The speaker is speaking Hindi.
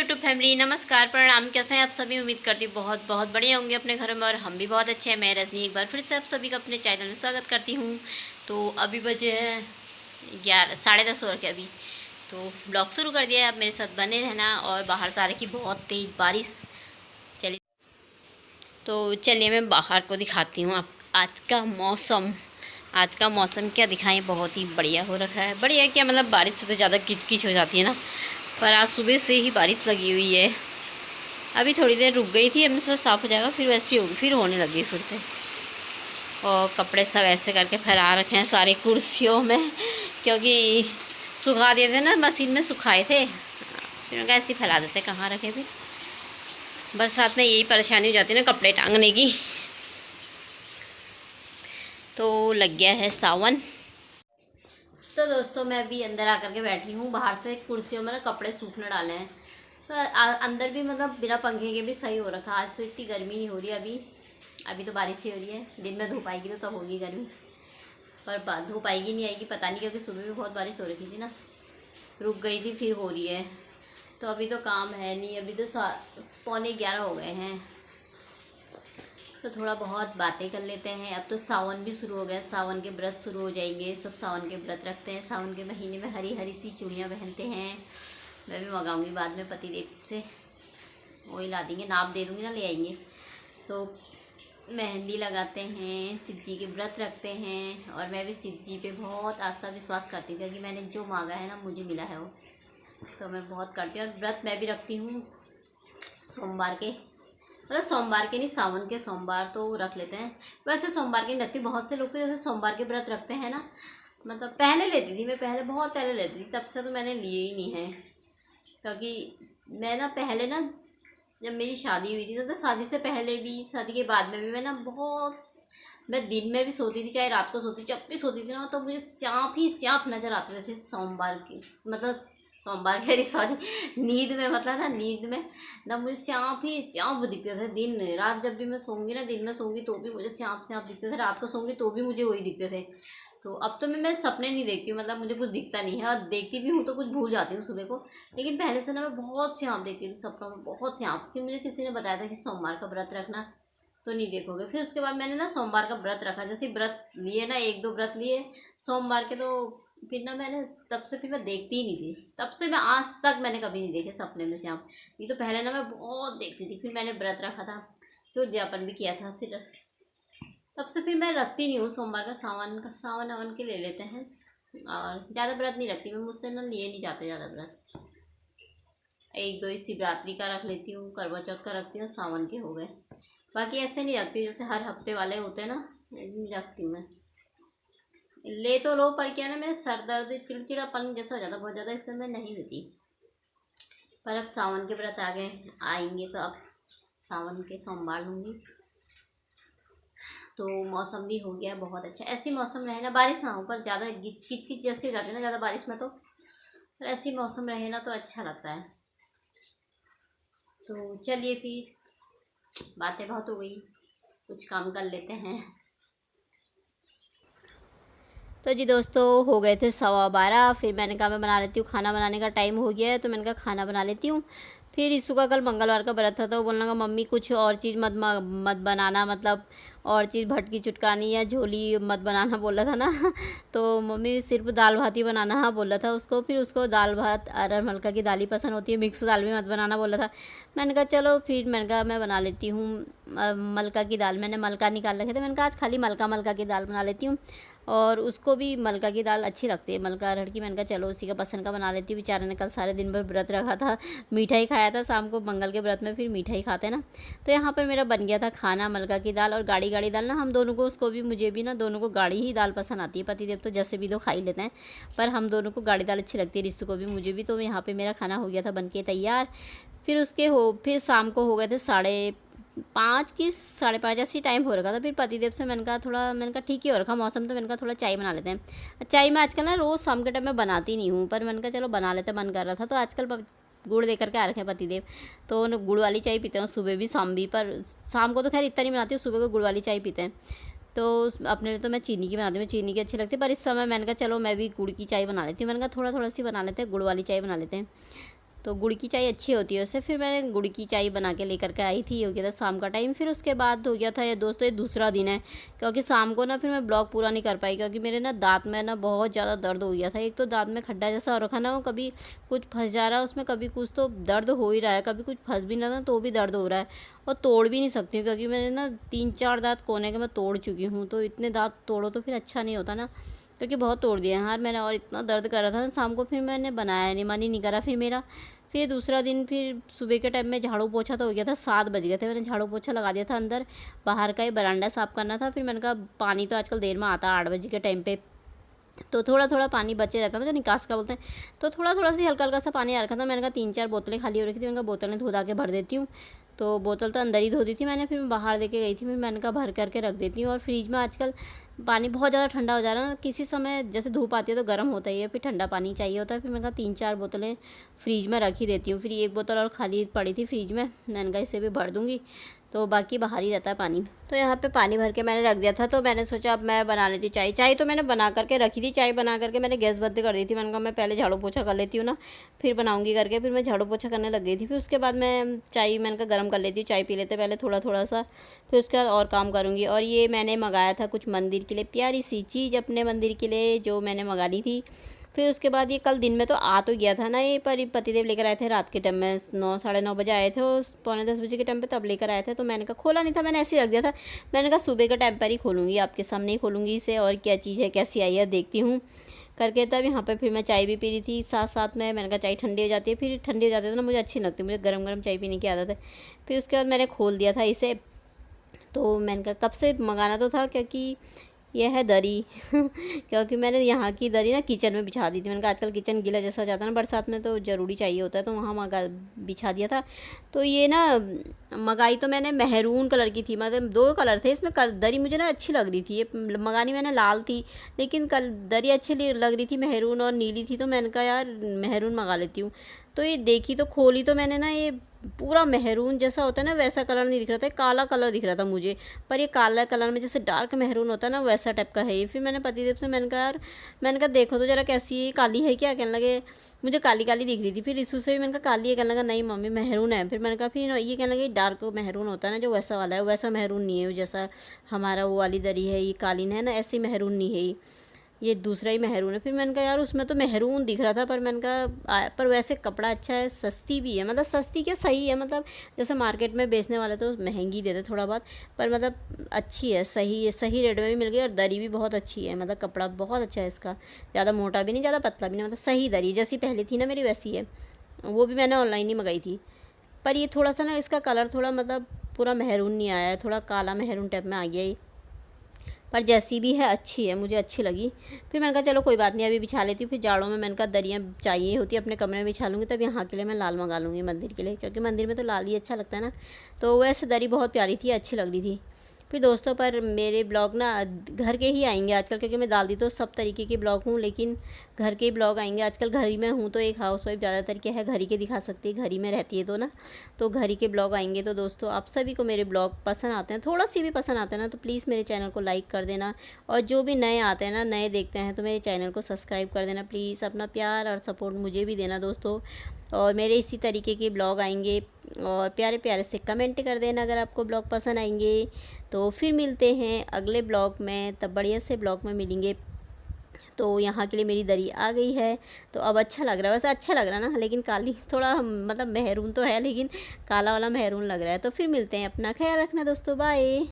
यूट्यूब फैमिली, नमस्कार, प्रणाम। कैसे हैं आप सभी? उम्मीद करती हूँ बहुत बहुत बढ़िया होंगे अपने घर में, और हम भी बहुत अच्छे हैं। मैं रजनी एक बार फिर से आप सभी का अपने चैनल में स्वागत करती हूँ। तो अभी बजे हैं 11, 10:30 हो रखे अभी। तो ब्लॉग शुरू कर दिया है, आप मेरे साथ बने रहना। और बाहर से आ रही बहुत तेज़ बारिश। चलिए तो चलिए मैं बाहर को दिखाती हूँ आप आज का मौसम। आज का मौसम क्या दिखाएं, बहुत ही बढ़िया हो रखा है। बढ़िया क्या मतलब, बारिश से तो ज़्यादा किचकिच हो जाती है ना। पर आज सुबह से ही बारिश लगी हुई है। अभी थोड़ी देर रुक गई थी, अब सोचा साफ़ हो जाएगा, फिर वैसी होगी, फिर होने लगी फिर से। और कपड़े सब ऐसे करके फैला रखे हैं सारे कुर्सियों में, क्योंकि सुखा दिए थे ना, मशीन में सुखाए थे, फिर मैं ऐसे ही फैला देते, कहाँ रखे फिर। बरसात में यही परेशानी हो जाती है ना, कपड़े टांगने की। तो लग गया है सावन। तो दोस्तों मैं अभी अंदर आकर के बैठी हूँ। बाहर से कुर्सियों में ना कपड़े सूखने डाले हैं, तो अंदर भी मतलब बिना पंखे के भी सही हो रखा। आज तो इतनी गर्मी नहीं हो रही अभी। अभी तो बारिश ही हो रही है। दिन में धूप आएगी तो तब होगी गर्मी, पर धूप आएगी नहीं आएगी पता नहीं, क्योंकि सुबह भी बहुत बारिश हो रखी थी ना, रुक गई थी फिर हो रही है। तो अभी तो काम है नहीं, अभी तो 11:15 हो गए हैं। तो थोड़ा बहुत बातें कर लेते हैं। अब तो सावन भी शुरू हो गया, सावन के व्रत शुरू हो जाएंगे। सब सावन के व्रत रखते हैं। सावन के महीने में हरी हरी सी चूड़ियाँ पहनते हैं। मैं भी मंगाऊंगी बाद में पतिदेव से, वही ला देंगे, नाप दे दूँगी ना, ले आएंगे। तो मेहंदी लगाते हैं, शिव जी के व्रत रखते हैं। और मैं भी शिव जी पे बहुत आस्था विश्वास करती हूँ, क्योंकि मैंने जो मांगा है ना मुझे मिला है वो। तो मैं बहुत करती हूँ। और व्रत मैं भी रखती हूँ सोमवार के, मतलब सोमवार के नहीं, सावन के सोमवार तो रख लेते हैं। वैसे सोमवार के नहीं रखती, बहुत से लोग तो जैसे सोमवार के व्रत रखते हैं ना। मतलब पहले लेती थी मैं, पहले बहुत पहले लेती थी, तब से तो मैंने लिए ही नहीं है। क्योंकि मैं ना पहले ना, जब मेरी शादी हुई थी तो शादी से पहले भी, शादी के बाद में भी, मैं ना बहुत, मैं दिन में भी सोती थी चाहे रात को सोती, जब भी सोती थी ना, तो मुझे सांप ही सांप नज़र आते थे सोमवार की, मतलब सोमवार के, सॉरी, नींद में, मतलब ना नींद में ना मुझे सांप ही सांप दिखते थे दिन रात। जब भी मैं सोऊंगी ना, दिन में सोऊंगी तो भी मुझे सांप सांप दिखते थे, रात को सोऊंगी तो भी मुझे वही दिखते थे। तो अब तो मैं सपने नहीं देखती हूँ, मतलब मुझे कुछ दिखता नहीं है, और देखती भी हूँ तो कुछ भूल जाती हूँ सुबह को। लेकिन पहले से ना मैं बहुत सांप देखती थी सपनों में, बहुत सांप। फिर मुझे किसी ने बताया था कि सोमवार का व्रत रखना तो नहीं देखोगे। फिर उसके बाद मैंने ना सोमवार का व्रत रखा। जैसे व्रत लिए ना, 1-2 व्रत लिए सोमवार के, तो फिर ना मैंने, तब से फिर मैं देखती ही नहीं थी। तब से मैं आज तक मैंने कभी नहीं देखे सपने में सांप। ये तो पहले ना मैं बहुत देखती थी, फिर मैंने व्रत रखा था, फिर उद्यापन भी किया था, फिर तब से फिर मैं रखती नहीं हूँ सोमवार का। सावन आवन के ले लेते हैं, और ज़्यादा व्रत नहीं रखती मैं, मुझसे ना लिए नहीं जाते ज़्यादा व्रत। 1-2 ही शिवरात्रि का रख लेती हूँ, करवा चौथ का रखती हूँ, सावन के हो गए। बाकी ऐसे नहीं रखती हूँ जैसे हर हफ्ते वाले होते हैं ना, नहीं रखती हूँ मैं। ले तो लो, पर क्या ना, मेरे सर दर्द चिड़चिड़ापन जैसा हो जाता बहुत ज़्यादा, इसलिए मैं नहीं लेती। पर अब सावन के व्रत आएंगे तो अब सावन के सोमवार लूँगी। तो मौसम भी हो गया बहुत अच्छा। ऐसी मौसम रहे ना, बारिश ना हो पर ज़्यादा किच किच जैसी हो जाती है ना ज़्यादा बारिश में, तो ऐसी मौसम रहे ना तो अच्छा लगता है। तो चलिए फिर, बातें बहुत हो गई, कुछ काम कर लेते हैं। तो जी दोस्तों, हो गए थे 12:15। फिर मैंने कहा मैं बना लेती हूँ, खाना बनाने का टाइम हो गया है, तो मैंने कहा खाना बना लेती हूँ। फिर ईशु का कल मंगलवार का व्रत था, तो वो बोलने लगा मम्मी कुछ और चीज़ मत बनाना, मतलब और चीज़ भटकी चुटकानी या झोली मत बनाना बोल रहा था ना। तो मम्मी सिर्फ दाल भात ही बनाना हाँ बोल रहा था उसको। फिर उसको दाल भात, अरहर मलका की दाल ही पसंद होती है, मिक्स दाल भी मत बनाना बोल रहा था। मैंने कहा चलो, फिर मैंने कहा मैं बना लेती हूँ मलका की दाल। मैंने मलका निकाल रखे थे, मैंने कहा आज खाली मलका की दाल बना लेती हूँ। और उसको भी मलका की दाल अच्छी लगती है, मलका अरहर की। मैंने कहा चलो उसी का पसंद का बना लेती हूँ। बेचारे ने कल सारे दिन भर व्रत रखा था, मीठा ही खाया था। शाम को मंगल के व्रत में फिर मीठा ही खाते हैं ना। तो यहाँ पर मेरा बन गया था खाना, मलका की दाल और गाढ़ी गाढ़ी दाल ना। हम दोनों को, उसको भी मुझे भी ना, दोनों को गाढ़ी ही दाल पसंद आती है। पतिदेव तो जैसे भी दो खा ही लेते हैं, पर हम दोनों को गाढ़ी दाल अच्छी लगती है, रिश्तों को भी मुझे भी। तो यहाँ पर मेरा खाना हो गया था बन के तैयार। फिर शाम को हो गए थे 5:30 ऐसी टाइम हो रखा था। फिर पतिदेव से मैंने कहा ठीक ही हो रखा मौसम, तो मैंने कहा थोड़ा चाय बना लेते हैं। चाय मैं आजकल ना रोज़ शाम के टाइम में बनाती नहीं हूँ, पर मैंने कहा चलो बना लेते, मन कर रहा था। तो आजकल गुड़ लेकर के आ रखे हैं पतिदेव, तो उन्हें गुड़ वाली चाय पीते हैं सुबह भी शाम भी। पर शाम को तो खैर इतना नहीं बनाती हूँ, सुबह को गुड़ वाली चाय पीते हैं। तो अपने लिए तो मैं चीनी की बनाती हूँ, चीनी की अच्छी लगती है। पर इस समय मैंने कहा चलो मैं भी गुड़ की चाय बना लेती हूँ। मैंने कहा थोड़ा सी बना लेते हैं, गुड़ वाली चाय बना लेते हैं। तो गुड़ की चाय अच्छी होती है उससे। फिर मैंने गुड़ की चाय बना के लेकर के आई थी, हो गया था शाम का टाइम। फिर उसके बाद हो गया था ये दोस्तों, ये दूसरा दिन है, क्योंकि शाम को ना फिर मैं ब्लॉग पूरा नहीं कर पाई, क्योंकि मेरे ना दांत में ना बहुत ज़्यादा दर्द हो गया था। एक तो दांत में खड्डा जैसा हो रखा ना, वो कभी कुछ फंस जा रहा है उसमें, कभी कुछ तो दर्द हो ही रहा है, कभी कुछ फंस भी ना था तो भी दर्द हो रहा है, और तोड़ भी नहीं सकती हूँ, क्योंकि मैंने ना 3-4 दांत कोने के मैं तोड़ चुकी हूँ। तो इतने दांत तोड़ो तो फिर अच्छा नहीं होता ना, क्योंकि बहुत तोड़ दिए हैं यार मैंने, और इतना दर्द कर रहा था ना शाम को, फिर मैंने बनाया नहीं, मन ही नहीं करा फिर मेरा। फिर दूसरा दिन फिर सुबह के टाइम में झाड़ू पोछा तो हो गया था, 7 बज गए थे, मैंने झाड़ू पोछा लगा दिया था अंदर, बाहर का ही बरामदा साफ़ करना था। फिर मैंने कहा पानी तो आजकल देर में आता है 8 बजे के टाइम पे, तो थोड़ा थोड़ा पानी बचे रहता था, जो निकास का बोलते हैं, तो थोड़ा थोड़ा सी हल्का हल्का सा पानी आ रखा था। मैंने कहा 3-4 बोतलें खाली हो रखी थी, मैंने कहा बोतलें धो धा के भर देती हूँ। तो बोतल तो अंदर ही धो दी थी मैंने, फिर मैं बाहर दे के गई थी, फिर मैंने कहा भर करके रख देती हूँ। और फ्रिज में आजकल पानी बहुत ज़्यादा ठंडा हो जा रहा है ना, किसी समय जैसे धूप आती है तो गर्म होता ही है, फिर ठंडा पानी चाहिए होता है। फिर मैंने कहा 3-4 बोतलें फ्रीज में रख ही देती हूँ। फिर एक बोतल और खाली पड़ी थी फ्रीज में, मैंने कहा इसे भी भर दूँगी, तो बाकी बाहर ही रहता है पानी। तो यहाँ पे पानी भर के मैंने रख दिया था, तो मैंने सोचा अब मैं बना लेती हूँ चाय। चाय तो मैंने बना करके रखी थी, चाय बना करके मैंने गैस बंद कर दी थी। मैंने कहा मैं पहले झाड़ू पोछा कर लेती हूँ ना, फिर बनाऊँगी करके। फिर मैं झाड़ू पोछा करने लग गई थी। फिर उसके बाद मैं चाय मैंने कहा गर्म कर लेती हूँ, चाय पी लेते पहले थोड़ा थोड़ा सा, फिर उसके बाद और काम करूँगी। और ये मैंने मंगाया था कुछ मंदिर के लिए, प्यारी सी चीज़ अपने मंदिर के लिए जो मैंने मंगा ली थी। फिर उसके बाद ये कल दिन में तो आ तो गया था ना ये, पर पतिदेव लेकर आए थे रात के टाइम में, 9 साढ़े 9 बजे आए थे, और 9:45 बजे के टाइम पे तब लेकर आए थे। तो मैंने कहा खोला नहीं था, मैंने ऐसे ही रख दिया था। मैंने कहा सुबह के टाइम पर ही खोलूँगी, आपके सामने ही खोलूँगी इसे, और क्या चीज़ है कैसी आई है देखती हूँ करके। तब यहाँ पर फिर मैं चाय भी पी रही थी साथ साथ में। मैंने कहा चाय ठंडी हो जाती है, फिर ठंडी हो जाती है तो ना मुझे अच्छी लगती है, मुझे गर्म गर्म चाय पीने की आदत है। फिर उसके बाद मैंने खोल दिया था इसे। तो मैंने कहा कब से मंगाना तो था, क्योंकि यह है दरी क्योंकि मैंने यहाँ की दरी ना किचन में बिछा दी थी। मैंने कहा आजकल किचन गीला जैसा हो जाता है ना बरसात में, तो ज़रूरी चाहिए होता है, तो वहाँ बिछा दिया था। तो ये ना मंगाई तो मैंने मेहरून कलर की थी, मतलब 2 कलर थे इसमें। दरी मुझे ना अच्छी लग रही थी, ये मंगानी मैंने लाल थी, लेकिन कल दरी अच्छी लग रही थी, मेहरून और नीली थी। तो मैंने कहा यार मेहरून मंगा लेती हूँ। तो ये देखी तो खोली तो मैंने ना, ये पूरा मेहरून जैसा होता है ना वैसा कलर नहीं दिख रहा था, काला कलर दिख रहा था मुझे। पर ये काला कलर में जैसे डार्क मेहरून होता है ना, वैसा टाइप का है ये। फिर मैंने पतिदेव से मैंने कहा यार, मैंने कहा देखो तो ज़रा कैसी है, काली है क्या? कहने लगे मुझे काली काली दिख रही थी। फिर इसू से भी मैंने कहा काली है, कहने लगा नहीं मम्मी मेहरून है। फिर मैंने कहा फिर ये कहने लगे डार्क मेहरून होता है ना जो वैसा वाला है, वैसा मेहरून नहीं है जैसा हमारा वो वाली दरी है, ये कालीन है ना, ऐसी मेहरून नहीं है ये दूसरा ही मेहरून है। फिर मैंने कहा यार उसमें तो मेहरून दिख रहा था, पर मैंने कहा पर वैसे कपड़ा अच्छा है, सस्ती भी है, मतलब सस्ती क्या सही है, मतलब जैसे मार्केट में बेचने वाले तो महंगी देते थोड़ा बहुत, पर मतलब अच्छी है, सही है, सही रेट में भी मिल गई। और दरी भी बहुत अच्छी है, मतलब कपड़ा बहुत अच्छा है इसका, ज़्यादा मोटा भी नहीं ज़्यादा पतला भी नहीं, मतलब सही दरी जैसी पहले थी ना मेरी वैसी है। वो भी मैंने ऑनलाइन ही मंगाई थी। पर ये थोड़ा सा ना इसका कलर थोड़ा मतलब पूरा मेहरून नहीं आया है, थोड़ा काला मेहरून टाइप में आ गया ये, पर जैसी भी है अच्छी है, मुझे अच्छी लगी। फिर मैंने कहा चलो कोई बात नहीं अभी बिछा लेती हूँ। फिर जाड़ों में मैंने कहा दरियाँ चाहिए होती है अपने कमरे में बिछा लूँगी, तब यहाँ के लिए मैं लाल मंगा लूँगी मंदिर के लिए, क्योंकि मंदिर में तो लाल ही अच्छा लगता है ना। तो वैसे दरी बहुत प्यारी थी, अच्छी लग रही थी। फिर दोस्तों पर मेरे ब्लॉग ना घर के ही आएंगे आजकल, क्योंकि मैं डाल दी तो सब तरीके के ब्लॉग हूँ, लेकिन घर के ही ब्लॉग आएंगे आजकल। घर ही में हूँ तो एक हाउसवाइफ ज़्यादातर क्या है घर ही के दिखा सकती है, घर ही में रहती है तो ना, तो घर ही के ब्लॉग आएंगे। तो दोस्तों आप सभी को मेरे ब्लॉग पसंद आते हैं, थोड़ा सी भी पसंद आते हैं ना, तो प्लीज़ मेरे चैनल को लाइक कर देना। और जो भी नए आते हैं ना, नए देखते हैं, तो मेरे चैनल को सब्सक्राइब कर देना प्लीज़। अपना प्यार और सपोर्ट मुझे भी देना दोस्तों। और मेरे इसी तरीके के ब्लॉग आएंगे, और प्यारे प्यारे से कमेंट कर देना अगर आपको ब्लॉग पसंद आएंगे। तो फिर मिलते हैं अगले ब्लॉग में, तब बढ़िया से ब्लॉग में मिलेंगे। तो यहाँ के लिए मेरी दरी आ गई है, तो अब अच्छा लग रहा है, वैसे अच्छा लग रहा है ना, लेकिन काली थोड़ा मतलब मेहरून तो है, लेकिन काला वाला मेहरून लग रहा है। तो फिर मिलते हैं, अपना ख्याल रखना दोस्तों, बाय।